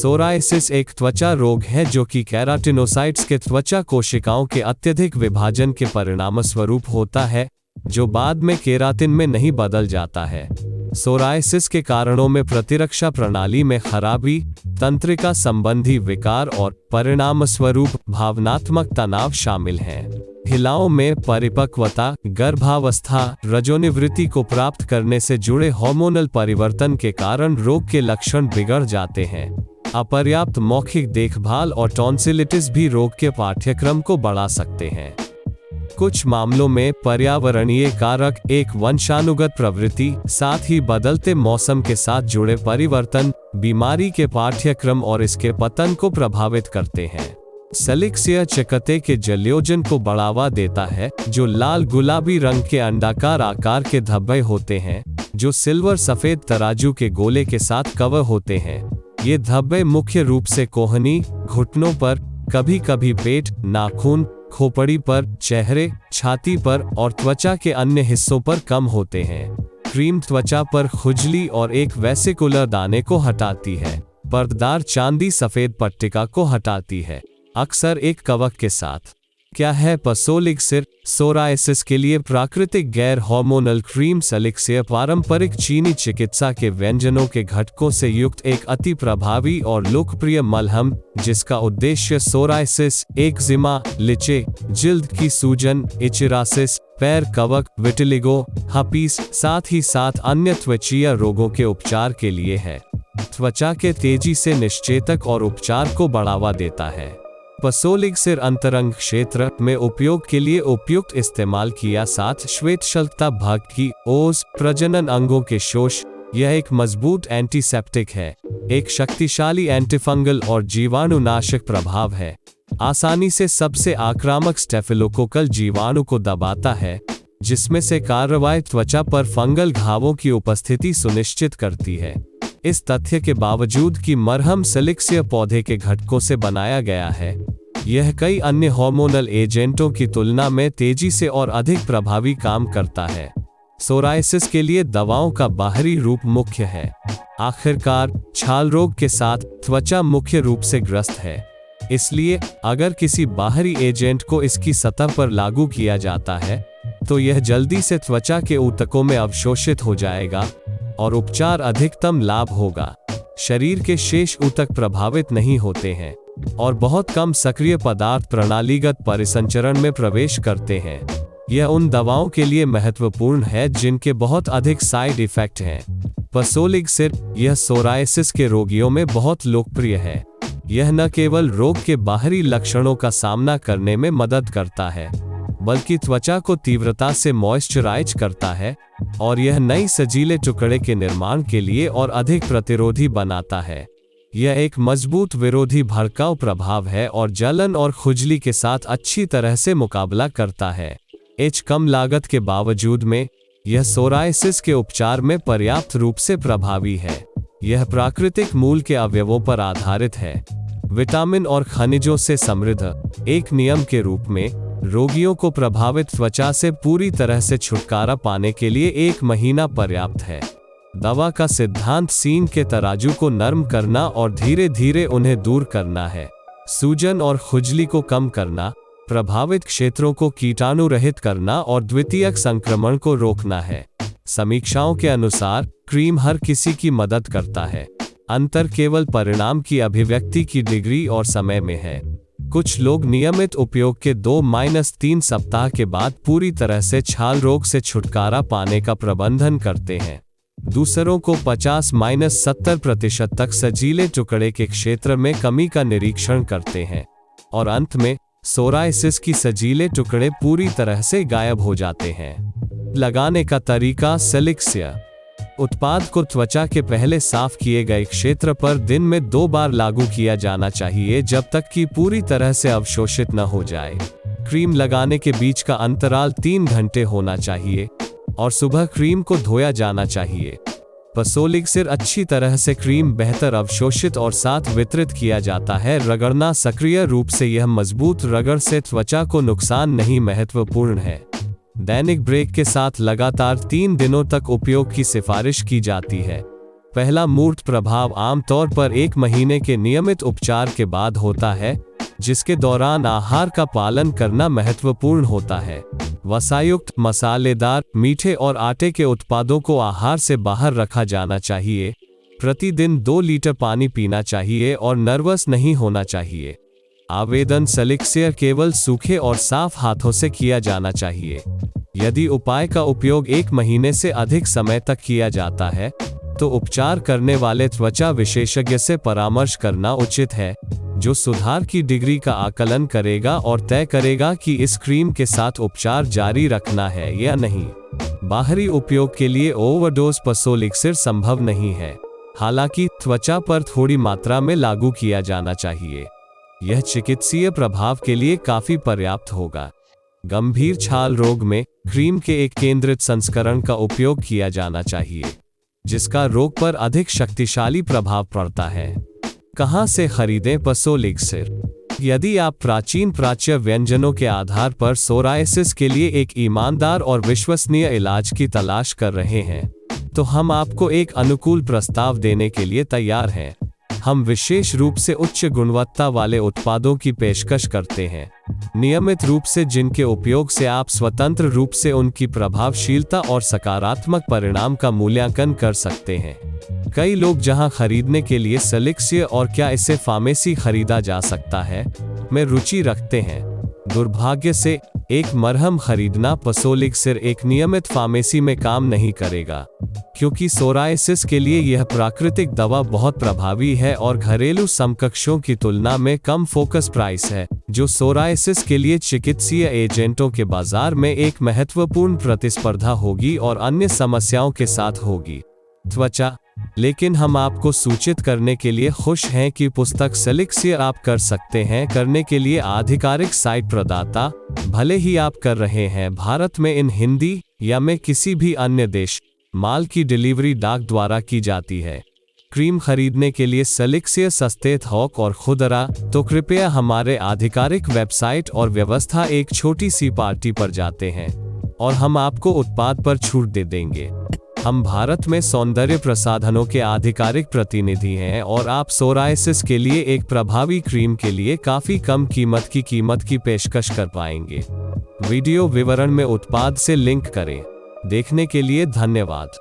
Psoriasis एक त्वचा रोग है जो कि केराटिनोसाइट्स के त्वचा कोशिकाओं के अत्यधिक विभाजन के परिणामस्वरूप होता है, जो बाद में केराटिन में नहीं बदल जाता है। सोरायसिस के कारणों में प्रतिरक्षा प्रणाली में खराबी, तंत्रिका संबंधी विकार और परिणामस्वरूप भावनात्मक तनाव शामिल हैं। महिलाओं में परिपक्वता, गर्भावस्था, रजोनिवृत्ति को प्राप्त करने से जुड़े हार्मोनल परिवर्तन के कारण रोग के लक्षण बिगड़ जाते हैं। अपर्याप्त मौखिक देखभाल और टॉन्सिलिटिस भी रोग के पाठ्यक्रम को बढ़ा सकते हैं। कुछ मामलों में पर्यावरणीय कारक, एक वंशानुगत प्रवृत्ति, साथ ही बदलते मौसम के साथ जुड़े परिवर्तन बीमारी के पाठ्यक्रम और इसके पतन को प्रभावित करते हैं। सेलिक्सिया चिकते के जलयोजन को बढ़ावा देता है, जो लाल गुलाबी रंग के अंडाकार आकार के धब्बे होते हैं, जो सिल्वर सफेद तराजू के गोले के साथ कवर होते हैं। ये धब्बे मुख्य रूप से कोहनी, घुटनों पर, कभी-कभी पेट, नाखून, खोपड़ी पर, चेहरे, छाती पर और त्वचा के अन्य हिस्सों पर कम होते हैं। क्रीम त्वचा पर खुजली और एक वेसिकुलर दाने को हटाती है। पर्ददार चांदी सफेद पट्टिका को हटाती है, अक्सर एक कवक के साथ। क्या है पसोलिक्सिर? सोरायसिस के लिए प्राकृतिक गैर हार्मोनल क्रीम सेलिक्सियर पारंपरिक चीनी चिकित्सा के व्यंजनों के घटकों से युक्त एक अति प्रभावी और लोकप्रिय मलहम, जिसका उद्देश्य सोरायसिस, एक्जिमा, लिचे, जिल्द की सूजन, इचिरासिस, पैर कवक, विटिलिगो, हपीस, साथ ही साथ अन्य त्वचीय रोगों के उपचार के लिए है। त्वचा के तेजी से निश्चेतक और उपचार को बढ़ावा देता है। पसोलिक्सिर अंतरंग क्षेत्र में उपयोग के लिए उपयुक्त इस्तेमाल किया, साथ श्वेतशल्कता भाग की ओस, प्रजनन अंगों के शोष। यह एक मजबूत एंटीसेप्टिक है, एक शक्तिशाली एंटीफंगल और जीवाणुनाशक प्रभाव है। आसानी से सबसे आक्रामक स्टेफिलोकोकल जीवाणु को दबाता है, जिसमें से कार्रवाई त्वचा पर फंगल घावों की उपस्थिति सुनिश्चित करती है। इस तथ्य के बावजूद कि मरहम सेलिक्सिया पौधे के घटकों से बनाया गया है, यह कई अन्य हार्मोनल एजेंटों की तुलना में तेजी से और अधिक प्रभावी काम करता है। सोरायसिस के लिए दवाओं का बाहरी रूप मुख्य है। आखिरकार, छाल रोग के साथ त्वचा मुख्य रूप से ग्रस्त है, इसलिए अगर किसी बाहरी एजेंट को इसकी सतह पर लागू किया जाता है, तो यह जल्दी से त्वचा के ऊतकों में अवशोषित हो जाएगा और उपचार अधिकतम लाभ होगा। शरीर के शेष ऊतक प्रभावित नहीं होते हैं और बहुत कम सक्रिय पदार्थ प्रणालीगत परिसंचरण में प्रवेश करते हैं। यह उन दवाओं के लिए महत्वपूर्ण है जिनके बहुत अधिक साइड इफेक्ट हैं। पसोलिक्सिर, यह सोरायसिस के रोगियों में बहुत लोकप्रिय है। यह न केवल रोग के बाहरी लक्षणों का सामना करने में मदद करता है, बल्कि त्वचा को तीव्रता से मॉइस्चराइज करता है और यह नई सजीले टुकड़े के निर्माण के लिए और अधिक प्रतिरोधी बनाता है। यह एक मजबूत विरोधी भड़काऊ प्रभाव है और जलन और खुजली के साथ अच्छी तरह से मुकाबला करता है। कम लागत के बावजूद में यह सोरायसिस के उपचार में पर्याप्त रूप से प्रभावी है। यह प्राकृतिक मूल के अवयवों पर आधारित है, विटामिन और खनिजों से समृद्ध। एक नियम के रूप में, रोगियों को प्रभावित त्वचा से पूरी तरह से छुटकारा पाने के लिए 1 महीना पर्याप्त है। दवा का सिद्धांत सींग के तराजू को नरम करना और धीरे धीरे उन्हें दूर करना है। सूजन और खुजली को कम करना, प्रभावित क्षेत्रों को कीटाणु रहित करना और द्वितीयक संक्रमण को रोकना है। समीक्षाओं के अनुसार, क्रीम हर किसी की मदद करता है। अंतर केवल परिणाम की अभिव्यक्ति की डिग्री और समय में है। कुछ लोग नियमित उपयोग के 2-3 सप्ताह के बाद पूरी तरह से छाल रोग से छुटकारा पाने का प्रबंधन करते हैं। दूसरों को 50-70% तक सजीले टुकड़े के क्षेत्र में कमी का निरीक्षण करते हैं और अंत में सोरायसिस की सजीले टुकड़े पूरी तरह से गायब हो जाते हैं। लगाने का तरीका। सेलिक्सिया उत्पाद को त्वचा के पहले साफ किए गए क्षेत्र पर दिन में 2 बार लागू किया जाना चाहिए, जब तक कि पूरी तरह से अवशोषित न हो जाए। क्रीम लगाने के बीच का अंतराल 3 घंटे होना चाहिए और सुबह क्रीम को धोया जाना चाहिए। पसोलिक्सिर अच्छी तरह से क्रीम बेहतर अवशोषित और साथ वितरित किया जाता है। रगड़ना सक्रिय रूप से, यह मजबूत रगड़ से त्वचा को नुकसान नहीं महत्वपूर्ण है। दैनिक ब्रेक के साथ लगातार 3 दिनों तक उपयोग की सिफारिश की जाती है। पहला मूर्त प्रभाव आमतौर पर 1 महीने के नियमित उपचार के बाद होता है, जिसके दौरान आहार का पालन करना महत्वपूर्ण होता है। वसायुक्त, मसालेदार, मीठे और आटे के उत्पादों को आहार से बाहर रखा जाना चाहिए। प्रतिदिन 2 लीटर पानी पीना चाहिए और नर्वस नहीं होना चाहिए। आवेदन सेलिक्सियर केवल सूखे और साफ हाथों से किया जाना चाहिए। यदि उपाय का उपयोग 1 महीने से अधिक समय तक किया जाता है, तो उपचार करने वाले त्वचा विशेषज्ञ से परामर्श करना उचित है, जो सुधार की डिग्री का आकलन करेगा और तय करेगा कि इस क्रीम के साथ उपचार जारी रखना है या नहीं। बाहरी उपयोग के लिए ओवरडोज पसोलिक्सिर संभव नहीं है, हालांकि त्वचा पर थोड़ी मात्रा में लागू किया जाना चाहिए। यह चिकित्सीय प्रभाव के लिए काफी पर्याप्त होगा। गंभीर छाल रोग में क्रीम के एक केंद्रित संस्करण का उपयोग किया जाना चाहिए, जिसका रोग पर अधिक शक्तिशाली प्रभाव पड़ता है। कहां से खरीदें पसोलिक्सिर? यदि आप प्राचीन प्राच्य व्यंजनों के आधार पर सोरायसिस के लिए एक ईमानदार और विश्वसनीय इलाज की तलाश कर रहे हैं, तो हम आपको एक अनुकूल प्रस्ताव देने के लिए तैयार हैं। हम विशेष रूप से उच्च गुणवत्ता वाले उत्पादों की पेशकश करते हैं, नियमित रूप से जिनके उपयोग से आप स्वतंत्र रूप से उनकी प्रभावशीलता और सकारात्मक परिणाम का मूल्यांकन कर सकते हैं। कई लोग जहां खरीदने के लिए सेलिक्सियर और क्या इसे फार्मेसी खरीदा जा सकता है में रुचि रखते हैं। दुर्भाग्य से एक मरहम खरीदना पसोलिक्सिर एक नियमित फार्मेसी में काम नहीं करेगा, क्योंकि सोरायसिस के लिए यह प्राकृतिक दवा बहुत प्रभावी है और घरेलू समकक्षों की तुलना में कम फोकस प्राइस है, जो सोरायसिस के लिए चिकित्सीय एजेंटों के बाजार में एक महत्वपूर्ण प्रतिस्पर्धा होगी और अन्य समस्याओं के साथ होगी। त्वचा। लेकिन हम आपको सूचित करने के लिए खुश हैं कि पुस्तक सेलिक्सियर आप कर सकते हैं करने के लिए आधिकारिक साइट प्रदाता, भले ही आप कर रहे हैं भारत में इन हिंदी या में किसी भी अन्य देश, माल की डिलीवरी डाक द्वारा की जाती है। क्रीम खरीदने के लिए सेलिक्सियर सस्ते थोक और खुदरा, तो कृपया हमारे आधिकारिक वेबसाइट और व्यवस्था एक छोटी सी पार्टी पर जाते हैं और हम आपको उत्पाद पर छूट दे देंगे। हम भारत में सौंदर्य प्रसाधनों के आधिकारिक प्रतिनिधि हैं और आप सोरायसिस के लिए एक प्रभावी क्रीम के लिए काफी कम कीमत की पेशकश कर पाएंगे। वीडियो विवरण में उत्पाद से लिंक करें। देखने के लिए धन्यवाद।